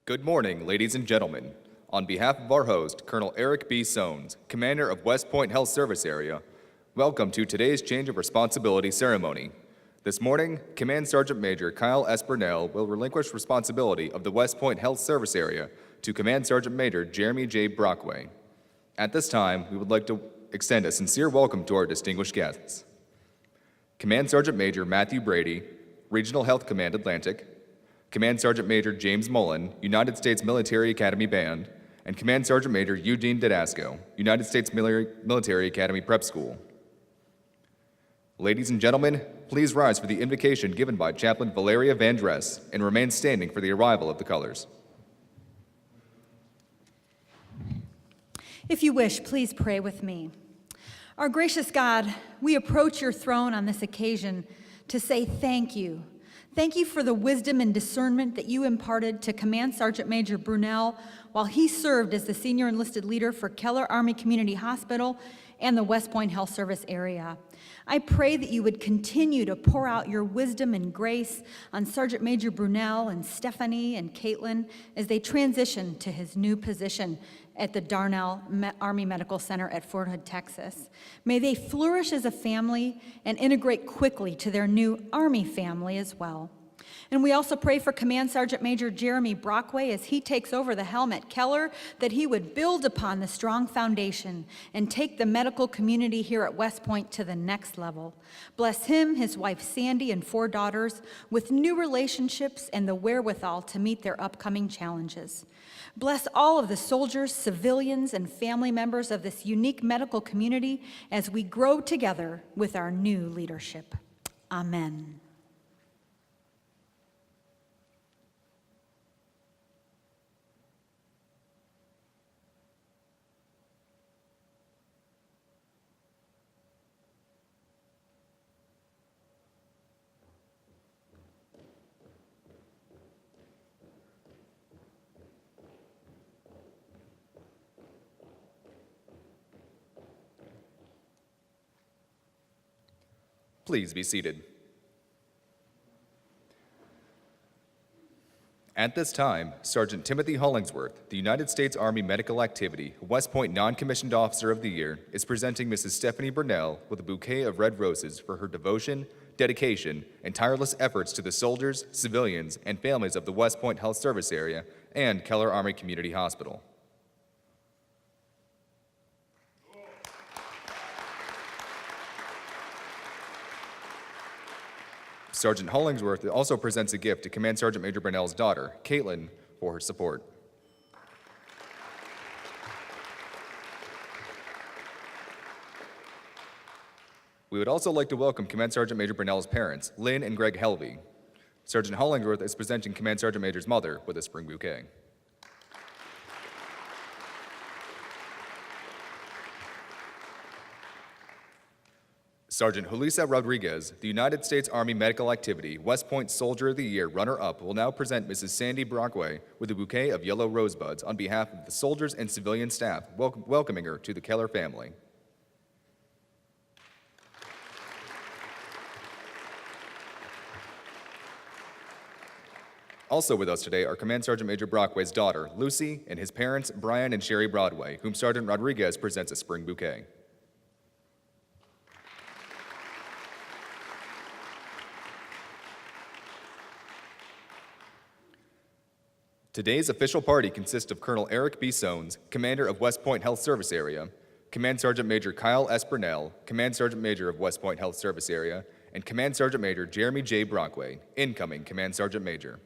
Good morning, ladies and gentlemen. On behalf of our host, Colonel Eric B. Soanes, Commander of West Point Health Service Area, welcome to today's Change of Responsibility ceremony. This morning, Command Sergeant Major Kyle S. Brunell will relinquish responsibility of the West Point Health Service Area to Command Sergeant Major Jeremy J. Brockway. At this time, we would like to extend a sincere welcome to our distinguished guests. Command Sergeant Major Matthew Brady, Regional Health Command Atlantic, Command Sergeant Major James Mullen, United States Military Academy Band, and Command Sergeant Major Eugene Didasco, United States Military Academy Prep School. Ladies and gentlemen, please rise for the invocation given by Chaplain Valeria Van Dress and remain standing for the arrival of the colors. If you wish, please pray with me. Our gracious God, we approach your throne on this occasion to say thank you. Thank you for the wisdom and discernment that you imparted to Command Sergeant Major Brunell while he served as the senior enlisted leader for Keller Army Community Hospital and the West Point Health Service area. I pray that you would continue to pour out your wisdom and grace on Sergeant Major Brunell and Stephanie and Caitlin as they transition to his new position at the Darnell Army Medical Center at Fort Hood, Texas. May they flourish as a family and integrate quickly to their new Army family as well. And we also pray for Command Sergeant Major Jeremy Brockway as he takes over the helm at Keller, that he would build upon the strong foundation and take the medical community here at West Point to the next level. Bless him, his wife Sandy, and 4 daughters with new relationships and the wherewithal to meet their upcoming challenges. Bless all of the soldiers, civilians, and family members of this unique medical community as we grow together with our new leadership. Amen. Please be seated. At this time, Sergeant Timothy Hollingsworth, the United States Army Medical Activity West Point Non-Commissioned Officer of the Year, is presenting Mrs. Stephanie Brunell with a bouquet of red roses for her devotion, dedication, and tireless efforts to the soldiers, civilians, and families of the West Point Health Service Area and Keller Army Community Hospital. Sergeant Hollingsworth also presents a gift to Command Sergeant Major Brunell's daughter, Caitlin, for her support. We would also like to welcome Command Sergeant Major Brunell's parents, Lynn and Greg Helvey. Sergeant Hollingsworth is presenting Command Sergeant Major's mother with a spring bouquet. Sergeant Julissa Rodriguez, the United States Army Medical Activity West Point Soldier of the Year runner-up, will now present Mrs. Sandy Brockway with a bouquet of yellow rosebuds on behalf of the soldiers and civilian staff, welcoming her to the Keller family. Also with us today are Command Sergeant Major Brockway's daughter, Lucy, and his parents, Brian and Sherry Broadway, whom Sergeant Rodriguez presents a spring bouquet. Today's official party consists of Colonel Eric B. Soanes, Commander of West Point Health Service Area, Command Sergeant Major Kyle S. Brunell, Command Sergeant Major of West Point Health Service Area, and Command Sergeant Major Jeremy J. Brockway, incoming Command Sergeant Major.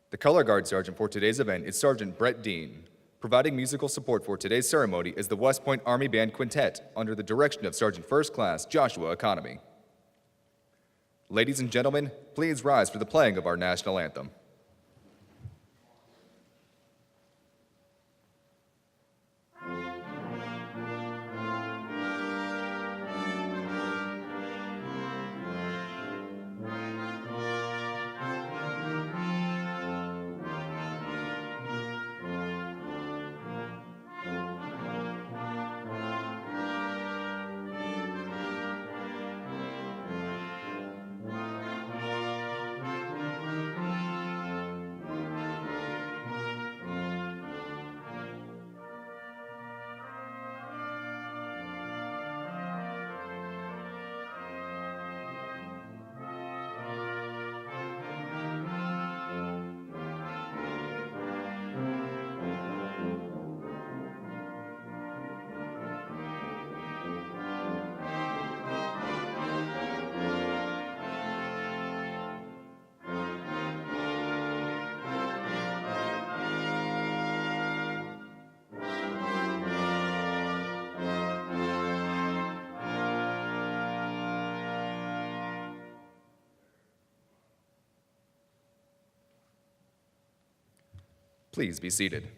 The Color Guard Sergeant for today's event is Sergeant Brett Dean. Providing musical support for today's ceremony is the West Point Army Band Quintet under the direction of Sergeant First Class Joshua Economy. Ladies and gentlemen, please rise for the playing of our national anthem. Please be seated.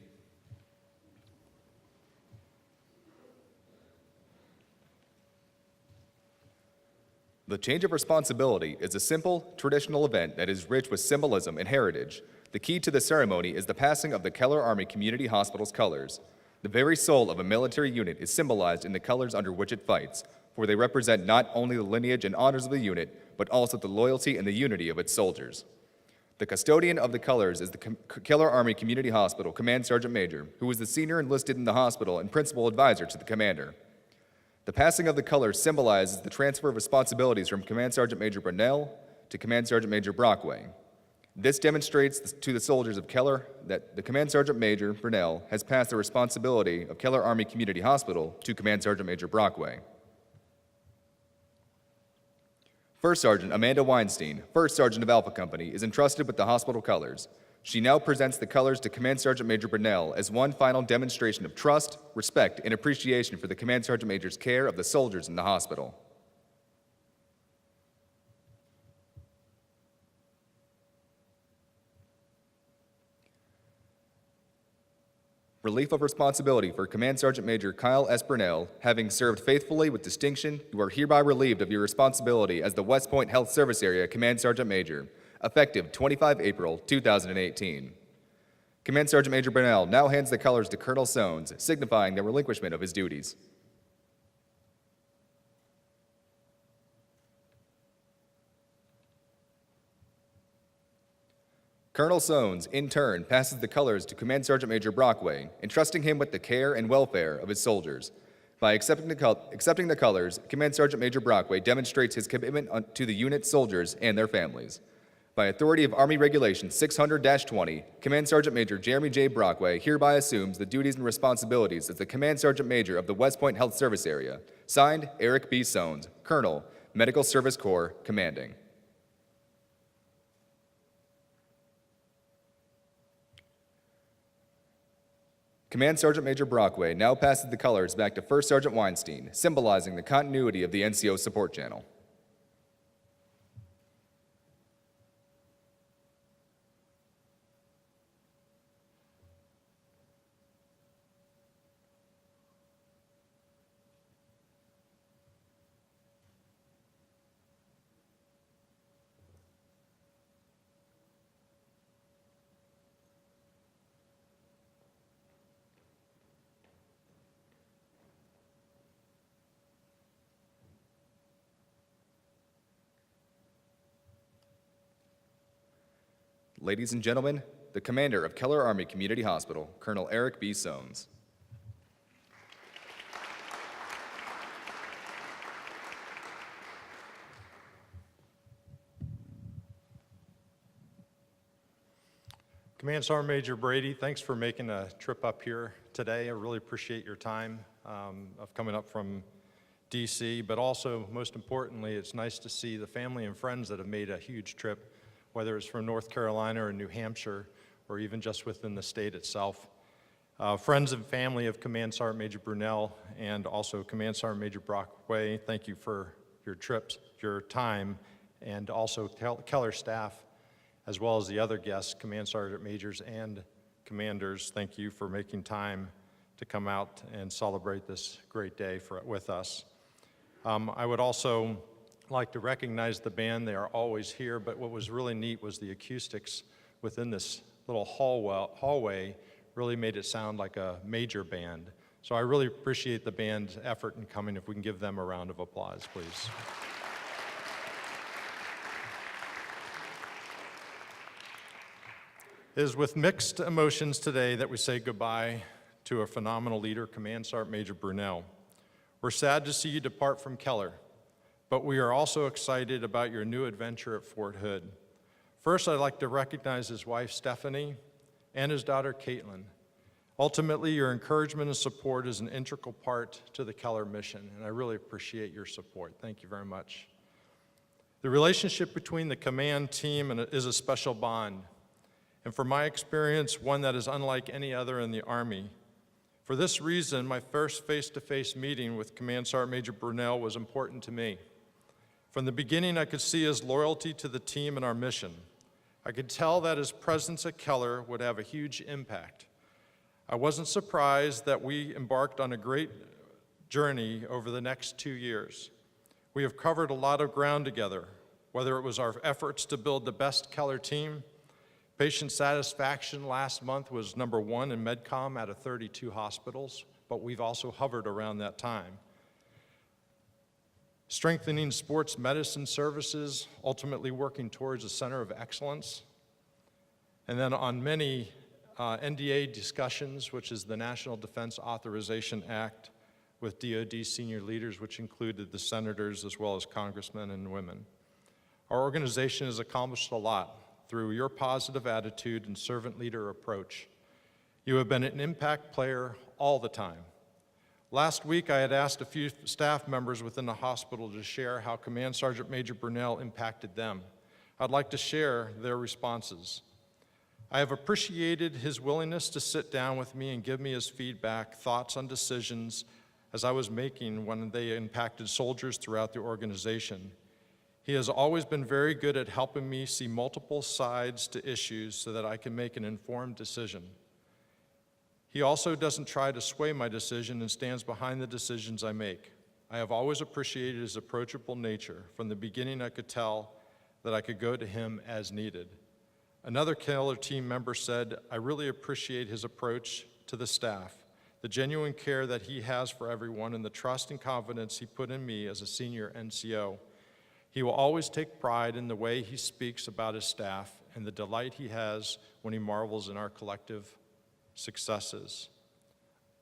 The change of responsibility is a simple, traditional event that is rich with symbolism and heritage. The key to the ceremony is the passing of the Keller Army Community Hospital's colors. The very soul of a military unit is symbolized in the colors under which it fights, for they represent not only the lineage and honors of the unit, but also the loyalty and the unity of its soldiers. The custodian of the colors is the Keller Army Community Hospital Command Sergeant Major, who is the senior enlisted in the hospital and principal advisor to the commander. The passing of the colors symbolizes the transfer of responsibilities from Command Sgt. Major Brunell to Command Sgt. Major Brockway. This demonstrates to the soldiers of Keller that the Command Sergeant Major Brunell has passed the responsibility of Keller Army Community Hospital to Command Sergeant Major Brockway. First Sergeant Amanda Weinstein, First Sergeant of Alpha Company, is entrusted with the hospital colors. She now presents the colors to Command Sergeant Major Brunell as one final demonstration of trust, respect, and appreciation for the Command Sergeant Major's care of the soldiers in the hospital. Relief of responsibility for Command Sergeant Major Kyle S. Brunell, having served faithfully with distinction, you are hereby relieved of your responsibility as the West Point Health Service Area Command Sergeant Major, effective 25 April 2018. Command Sergeant Major Brunell now hands the colors to Colonel Soanes, signifying the relinquishment of his duties. Colonel Soanes, in turn, passes the colors to Command Sergeant Major Brockway, entrusting him with the care and welfare of his soldiers. By accepting the colors, Command Sergeant Major Brockway demonstrates his commitment to the unit's soldiers and their families. By authority of Army Regulation 600-20, Command Sergeant Major Jeremy J. Brockway hereby assumes the duties and responsibilities as the Command Sergeant Major of the West Point Health Service Area. Signed, Eric B. Soanes, Colonel, Medical Service Corps, Commanding. Command Sergeant Major Brockway now passes the colors back to First Sergeant Weinstein, symbolizing the continuity of the NCO support channel. Ladies and gentlemen, the commander of Keller Army Community Hospital, Colonel Eric B. Soanes. Command Sergeant Major Brady, thanks for making a trip up here today. I really appreciate your time of coming up from DC, but also, most importantly, it's nice to see the family and friends that have made a huge trip, whether it's from North Carolina or New Hampshire, or even just within the state itself. Friends and family of Command Sergeant Major Brunell and also Command Sergeant Major Brockway, thank you for your trips, your time, and also Keller staff, as well as the other guests, Command Sergeant Majors and Commanders, thank you for making time to come out and celebrate this great day with us. I would also like to recognize the band. They are always here, but what was really neat was the acoustics within this little hallway really made it sound like a major band. So I really appreciate the band's effort in coming. If we can give them a round of applause, please. It is with mixed emotions today that we say goodbye to a phenomenal leader, Command Sergeant Major Brunell. We're sad to see you depart from Keller, but we are also excited about your new adventure at Fort Hood. First, I'd like to recognize his wife, Stephanie, and his daughter, Caitlin. Ultimately, your encouragement and support is an integral part to the Keller mission, and I really appreciate your support. Thank you very much. The relationship between the command team is a special bond, and from my experience, one that is unlike any other in the Army. For this reason, my first face-to-face meeting with Command Sergeant Major Brunell was important to me. From the beginning, I could see his loyalty to the team and our mission, I could tell that his presence at Keller would have a huge impact. I wasn't surprised that we embarked on a great journey over the next 2 years. We have covered a lot of ground together, whether it was our efforts to build the best Keller team. Patient satisfaction last month was #1 in MedCom out of 32 hospitals, but we've also hovered around that time. Strengthening sports medicine services, ultimately working towards a center of excellence. And then on many NDA discussions, which is the National Defense Authorization Act, with DoD senior leaders, which included the senators as well as congressmen and women. Our organization has accomplished a lot through your positive attitude and servant leader approach. You have been an impact player all the time. Last week, I had asked a few staff members within the hospital to share how Command Sergeant Major Brunell impacted them. I'd like to share their responses. I have appreciated his willingness to sit down with me and give me his feedback, thoughts on decisions as I was making when they impacted soldiers throughout the organization. He has always been very good at helping me see multiple sides to issues so that I can make an informed decision. He also doesn't try to sway my decision and stands behind the decisions I make. I have always appreciated his approachable nature. From the beginning, I could tell that I could go to him as needed. Another Keller team member said, I really appreciate his approach to the staff, the genuine care that he has for everyone, and the trust and confidence he put in me as a senior NCO. He will always take pride in the way he speaks about his staff and the delight he has when he marvels in our collective successes.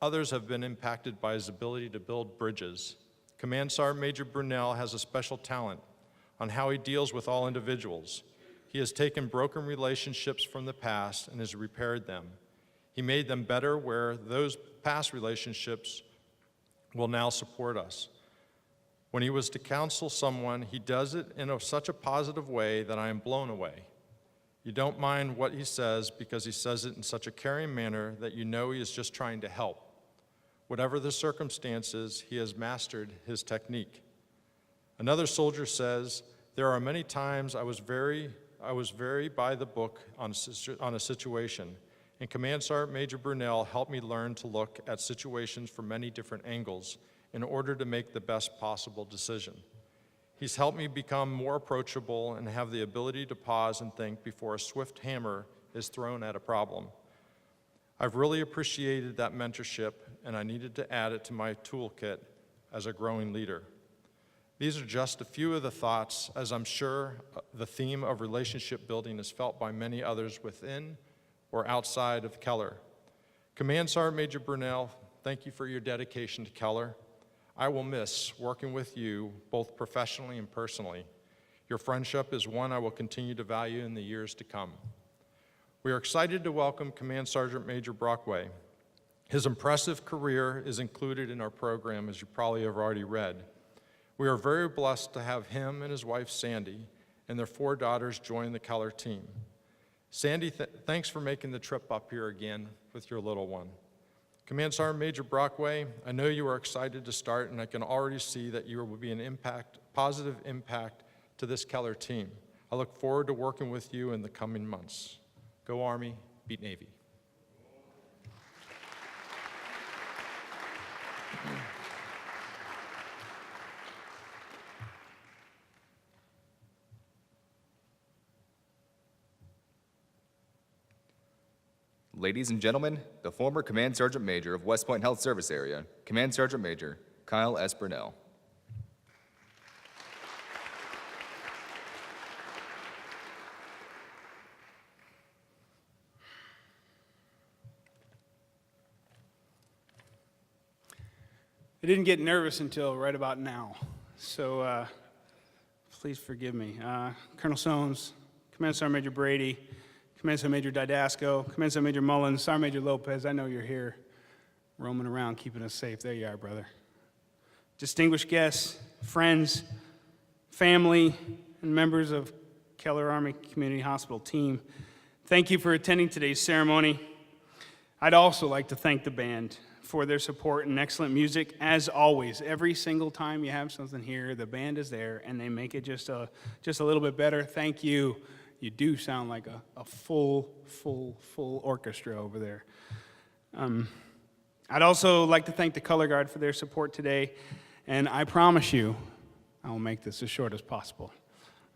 Others have been impacted by his ability to build bridges. Command Sergeant Major Brunell has a special talent on how he deals with all individuals. He has taken broken relationships from the past and has repaired them. He made them better where those past relationships will now support us. When he was to counsel someone, he does it in such a positive way that I am blown away. You don't mind what he says because he says it in such a caring manner that you know he is just trying to help. Whatever the circumstances, he has mastered his technique. Another soldier says, there are many times I was very by the book on a situation, and Command Sergeant Major Brunell helped me learn to look at situations from many different angles in order to make the best possible decision. He's helped me become more approachable and have the ability to pause and think before a swift hammer is thrown at a problem. I've really appreciated that mentorship, and I needed to add it to my toolkit as a growing leader. These are just a few of the thoughts, as I'm sure the theme of relationship building is felt by many others within or outside of Keller. Command Sergeant Major Brunell, thank you for your dedication to Keller. I will miss working with you both professionally and personally. Your friendship is one I will continue to value in the years to come. We are excited to welcome Command Sergeant Major Brockway. His impressive career is included in our program, as you probably have already read. We are very blessed to have him and his wife, Sandy, and their 4 daughters join the Keller team. Sandy, thanks for making the trip up here again with your little one. Command Sergeant Major Brockway, I know you are excited to start, and I can already see that you will be an positive impact to this Keller team. I look forward to working with you in the coming months. Go Army, beat Navy. Ladies and gentlemen, the former Command Sergeant Major of West Point Health Service Area, Command Sergeant Major Kyle S. Brunell. I didn't get nervous until right about now, so please forgive me. Colonel Soames, Command Sergeant Major Brady, Command Sergeant Major Didasco, Command Sergeant Major Mullins, Sergeant Major Lopez, I know you're here roaming around keeping us safe. There you are, brother. Distinguished guests, friends, family, and members of Keller Army Community Hospital team, thank you for attending today's ceremony. I'd also like to thank the band for their support and excellent music. As always, every single time you have something here, the band is there, and they make it just a little bit better. Thank you. You do sound like a full orchestra over there. I'd also like to thank the Color Guard for their support today, and I promise you, I will make this as short as possible.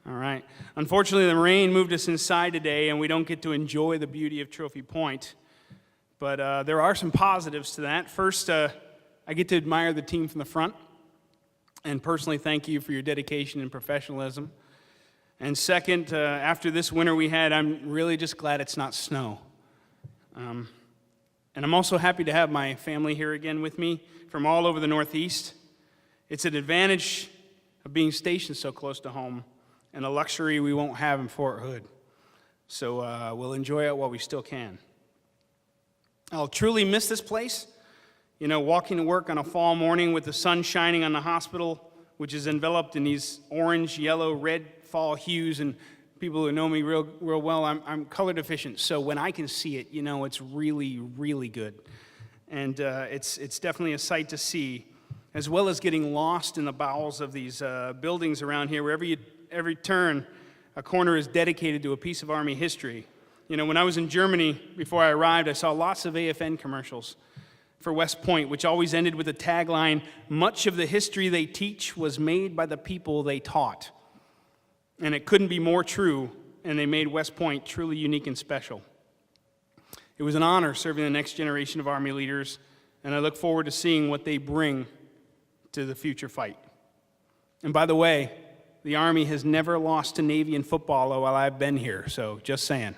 All right. Unfortunately, the rain moved us inside today, and we don't get to enjoy the beauty of Trophy Point. But there are some positives to that. First, I get to admire the team from the front, and personally thank you for your dedication and professionalism. And second, after this winter we had, I'm really just glad it's not snow. And I'm also happy to have my family here again with me from all over the Northeast. It's an advantage of being stationed so close to home, and a luxury we won't have in Fort Hood. So we'll enjoy it while we still can. I'll truly miss this place. You know, walking to work on a fall morning with the sun shining on the hospital, which is enveloped in these orange, yellow, red fall hues, and people who know me real well, I'm color deficient, so when I can see it, you know, it's really, really good. And it's definitely a sight to see, as well as getting lost in the bowels of these buildings around here. Wherever every turn, a corner is dedicated to a piece of Army history. You know, when I was in Germany, before I arrived, I saw lots of AFN commercials for West Point, which always ended with the tagline, "Much of the history they teach was made by the people they taught." And it couldn't be more true, and they made West Point truly unique and special. It was an honor serving the next generation of Army leaders, and I look forward to seeing what they bring to the future fight. And by the way, the Army has never lost to Navy in football while I've been here, so just saying.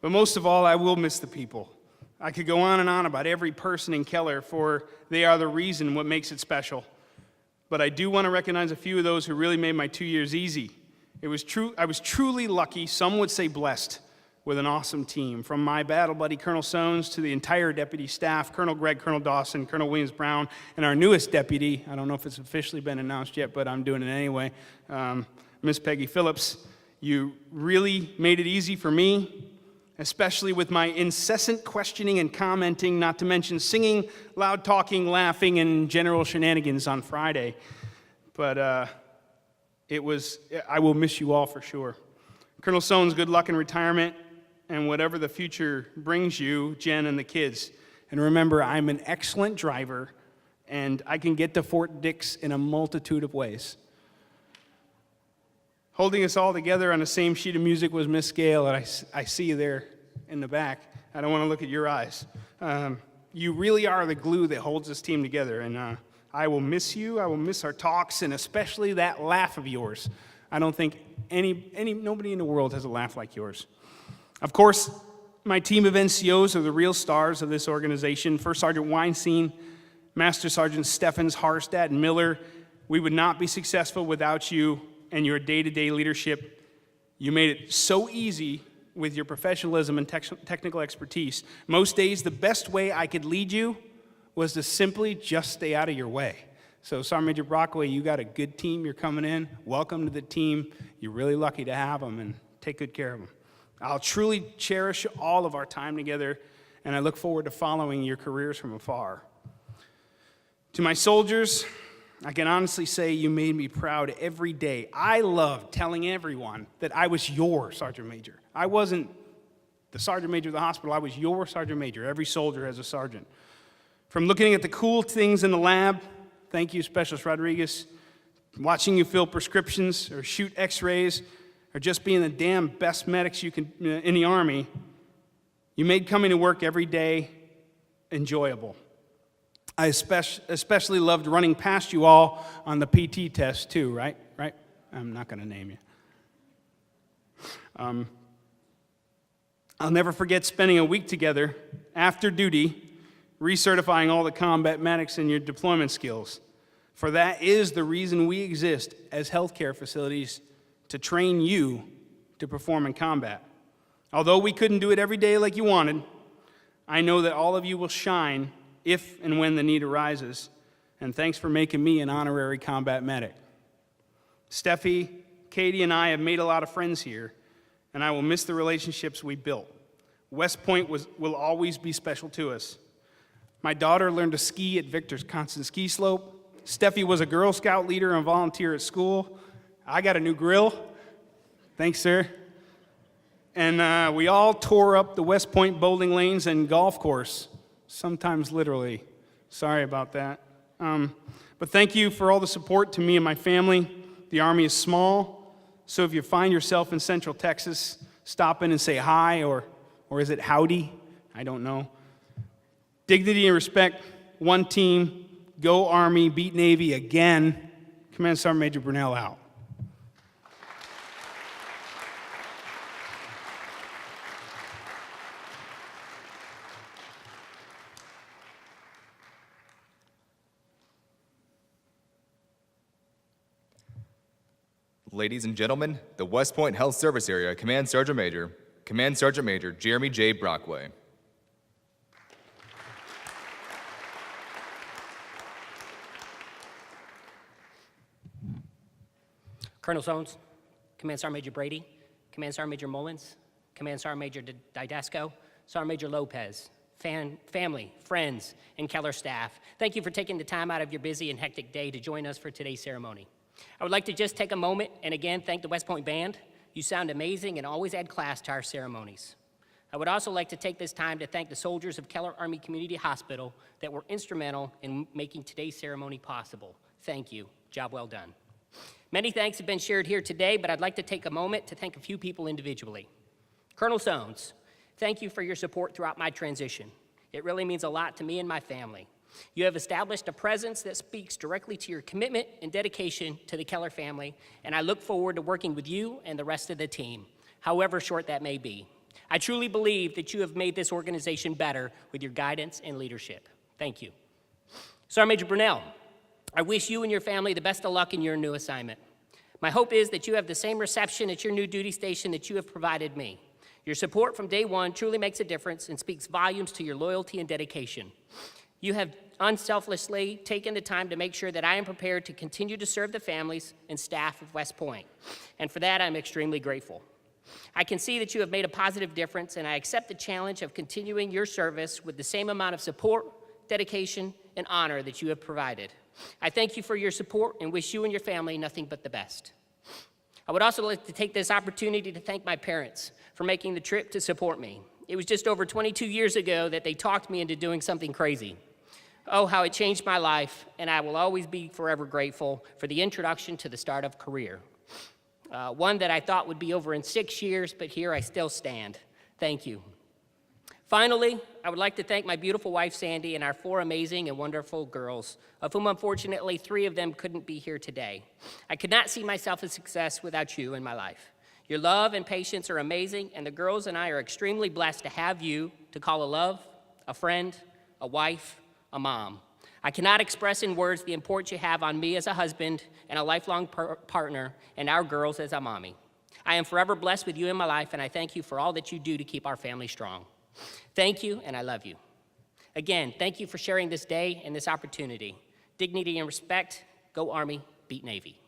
But most of all, I will miss the people. I could go on and on about every person in Keller, for they are the reason what makes it special. But I do want to recognize a few of those who really made my 2 years easy. I was truly lucky, some would say blessed, with an awesome team. From my battle buddy, Colonel Soanes, to the entire deputy staff, Colonel Gregg, Colonel Dawson, Colonel Williams-Brown, and our newest deputy, I don't know if it's officially been announced yet, but I'm doing it anyway, Miss Peggy Phillips. You really made it easy for me, especially with my incessant questioning and commenting, not to mention singing, loud talking, laughing, and general shenanigans on Friday. But I will miss you all for sure. Colonel Soanes, good luck in retirement, and whatever the future brings you, Jen and the kids. And remember, I'm an excellent driver, and I can get to Fort Dix in a multitude of ways. Holding us all together on the same sheet of music was Miss Gale, and I see you there in the back. I don't want to look at your eyes. You really are the glue that holds this team together, and I will miss you. I will miss our talks, and especially that laugh of yours. I don't think nobody in the world has a laugh like yours. Of course, my team of NCOs are the real stars of this organization. First Sergeant Weinstein, Master Sergeant Steffens, Harstad, and Miller. We would not be successful without you and your day-to-day leadership. You made it so easy with your professionalism and technical expertise. Most days, the best way I could lead you was to simply just stay out of your way. So Sergeant Major Brockway, you got a good team. You're coming in. Welcome to the team. You're really lucky to have them, and take good care of them. I'll truly cherish all of our time together, and I look forward to following your careers from afar. To my soldiers, I can honestly say you made me proud every day. I loved telling everyone that I was your Sergeant Major. I wasn't the Sergeant Major of the hospital. I was your Sergeant Major. Every soldier has a sergeant. From looking at the cool things in the lab, thank you, Specialist Rodriguez, watching you fill prescriptions or shoot x-rays, or just being the damn best medics you can in the Army, you made coming to work every day enjoyable. I especially loved running past you all on the PT test too, right? I'm not going to name you. I'll never forget spending a week together after duty, recertifying all the combat medics and your deployment skills. For that is the reason we exist as healthcare facilities, to train you to perform in combat. Although we couldn't do it every day like you wanted, I know that all of you will shine if and when the need arises, and thanks for making me an honorary combat medic. Steffi, Katie, and I have made a lot of friends here, and I will miss the relationships we built. West Point will always be special to us. My daughter learned to ski at Victor's Constant Ski Slope. Steffi was a Girl Scout leader and volunteer at school. I got a new grill. Thanks, sir. And we all tore up the West Point bowling lanes and golf course, sometimes literally. Sorry about that. But thank you for all the support to me and my family. The Army is small, so if you find yourself in Central Texas, stop in and say hi, or is it howdy? I don't know. Dignity and respect, one team, go Army, beat Navy again. Command Sergeant Major Brunell out. Ladies and gentlemen, the West Point Health Service Area Command Sergeant Major Jeremy J. Brockway. Colonel Sones, Command Sergeant Major Brady, Command Sergeant Major Mullins, Command Sergeant Major Didasco, Sergeant Major Lopez, family, friends, and Keller staff, thank you for taking the time out of your busy and hectic day to join us for today's ceremony. I would like to just take a moment and again thank the West Point Band. You sound amazing and always add class to our ceremonies. I would also like to take this time to thank the soldiers of Keller Army Community Hospital that were instrumental in making today's ceremony possible. Thank you. Job well done. Many thanks have been shared here today, but I'd like to take a moment to thank a few people individually. Colonel Sones, thank you for your support throughout my transition. It really means a lot to me and my family. You have established a presence that speaks directly to your commitment and dedication to the Keller family, and I look forward to working with you and the rest of the team, however short that may be. I truly believe that you have made this organization better with your guidance and leadership. Thank you. Sergeant Major Brunell, I wish you and your family the best of luck in your new assignment. My hope is that you have the same reception at your new duty station that you have provided me. Your support from day one truly makes a difference and speaks volumes to your loyalty and dedication. You have unselfishly taken the time to make sure that I am prepared to continue to serve the families and staff of West Point, and for that I'm extremely grateful. I can see that you have made a positive difference, and I accept the challenge of continuing your service with the same amount of support, dedication, and honor that you have provided. I thank you for your support and wish you and your family nothing but the best. I would also like to take this opportunity to thank my parents for making the trip to support me. It was just over 22 years ago that they talked me into doing something crazy. Oh, how it changed my life, and I will always be forever grateful for the introduction to the start of career. One that I thought would be over in 6 years, but here I still stand. Thank you. Finally, I would like to thank my beautiful wife, Sandy, and our 4 amazing and wonderful girls, of whom unfortunately 3 of them couldn't be here today. I could not see myself a success without you in my life. Your love and patience are amazing, and the girls and I are extremely blessed to have you to call a love, a friend, a wife, a mom. I cannot express in words the importance you have on me as a husband and a lifelong partner, and our girls as a mommy. I am forever blessed with you in my life, and I thank you for all that you do to keep our family strong. Thank you, and I love you. Again, thank you for sharing this day and this opportunity. Dignity and respect, go Army, beat Navy.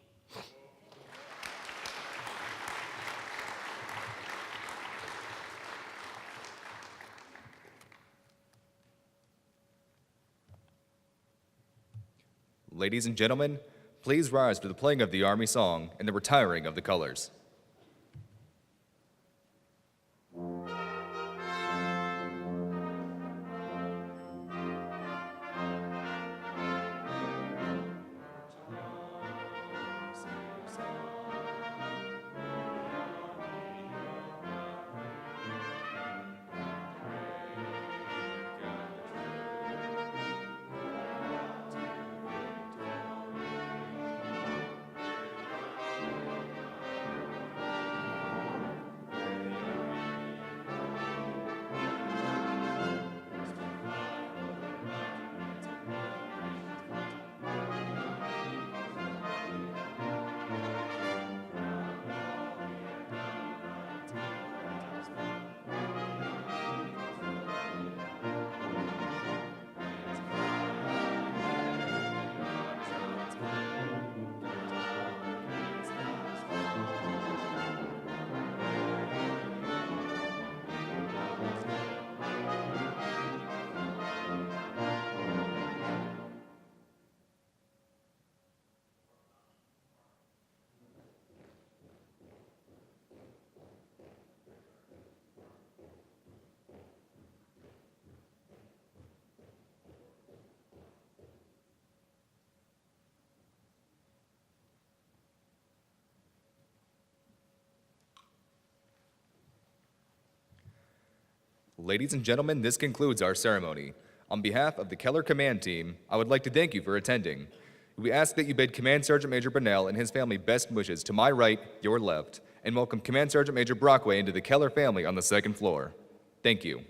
Ladies and gentlemen, please rise to the playing of the Army song and the retiring of the colors. Ladies and gentlemen, this concludes our ceremony. On behalf of the Keller Command Team, I would like to thank you for attending. We ask that you bid Command Sergeant Major Brunell and his family best wishes to my right, your left, and welcome Command Sergeant Major Brockway into the Keller family on the second floor. Thank you.